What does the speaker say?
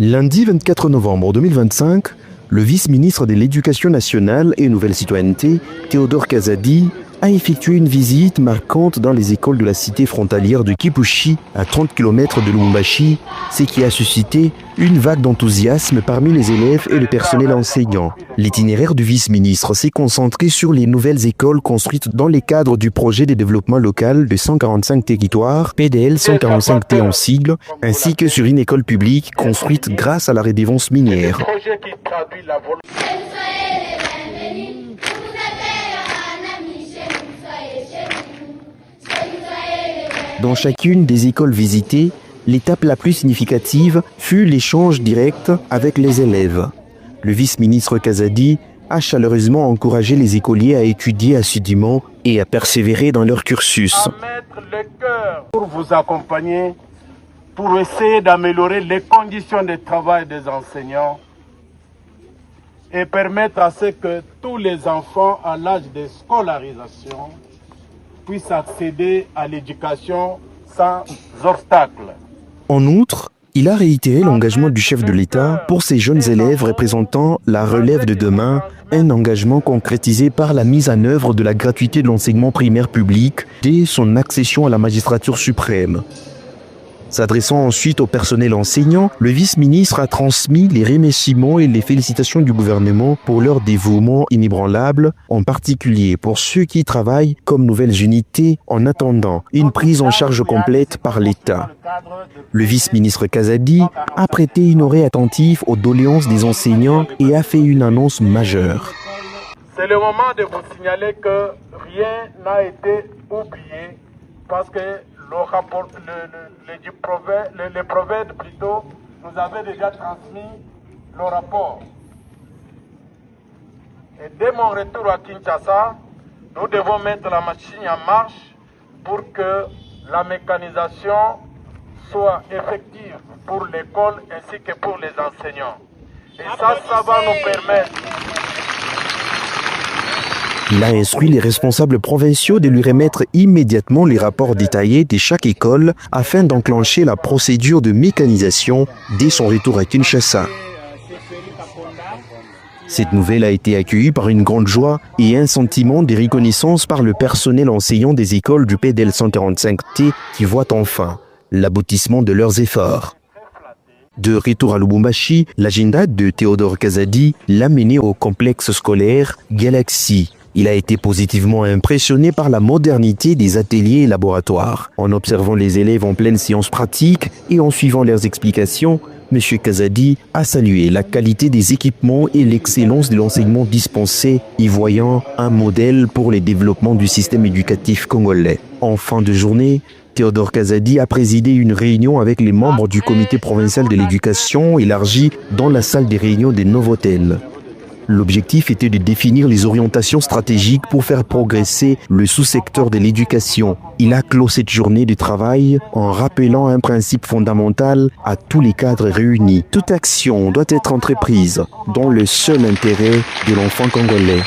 Lundi 24 novembre 2025, le vice-ministre de l'Éducation nationale et Nouvelle Citoyenneté, Théodore Kazadi, a effectué une visite marquante dans les écoles de la cité frontalière de Kipushi, à 30 km de Lubumbashi, ce qui a suscité une vague d'enthousiasme parmi les élèves et le personnel enseignant. L'itinéraire du vice-ministre s'est concentré sur les nouvelles écoles construites dans le cadre du projet de développement local de 145 territoires, PDL 145T en sigle, ainsi que sur une école publique construite grâce à la redevance minière. Dans chacune des écoles visitées, l'étape la plus significative fut l'échange direct avec les élèves. Le vice-ministre Kazadi a chaleureusement encouragé les écoliers à étudier assidûment et à persévérer dans leur cursus. À mettre le cœur pour vous accompagner, pour essayer d'améliorer les conditions de travail des enseignants et permettre à ce que tous les enfants à l'âge de scolarisation puissent accéder à l'éducation sans obstacle. En outre, il a réitéré l'engagement du chef de l'État pour ces jeunes élèves représentant la relève de demain, un engagement concrétisé par la mise en œuvre de la gratuité de l'enseignement primaire public dès son accession à la magistrature suprême. S'adressant ensuite au personnel enseignant, le vice-ministre a transmis les remerciements et les félicitations du gouvernement pour leur dévouement inébranlable, en particulier pour ceux qui travaillent comme nouvelles unités en attendant une prise en charge complète par l'État. Le vice-ministre Kazadi a prêté une oreille attentive aux doléances des enseignants et a fait une annonce majeure. C'est le moment de vous signaler que rien n'a été oublié parce que le prophète plutôt nous avait déjà transmis le rapport. Et dès mon retour à Kinshasa, nous devons mettre la machine en marche pour que la mécanisation soit effective pour l'école ainsi que pour les enseignants. Et ça va nous permettre. Il a instruit les responsables provinciaux de lui remettre immédiatement les rapports détaillés de chaque école afin d'enclencher la procédure de mécanisation dès son retour à Kinshasa. Cette nouvelle a été accueillie par une grande joie et un sentiment de reconnaissance par le personnel enseignant des écoles du PDL 145T qui voient enfin l'aboutissement de leurs efforts. De retour à Lubumbashi, l'agenda de Théodore Kazadi l'a mené au complexe scolaire Galaxy. Il a été positivement impressionné par la modernité des ateliers et laboratoires. En observant les élèves en pleine séance pratique et en suivant leurs explications, M. Kazadi a salué la qualité des équipements et l'excellence de l'enseignement dispensé, y voyant un modèle pour le développement du système éducatif congolais. En fin de journée, Théodore Kazadi a présidé une réunion avec les membres du comité provincial de l'éducation élargi dans la salle des réunions des Novotel. L'objectif était de définir les orientations stratégiques pour faire progresser le sous-secteur de l'éducation. Il a clos cette journée de travail en rappelant un principe fondamental à tous les cadres réunis. Toute action doit être entreprise dans le seul intérêt de l'enfant congolais.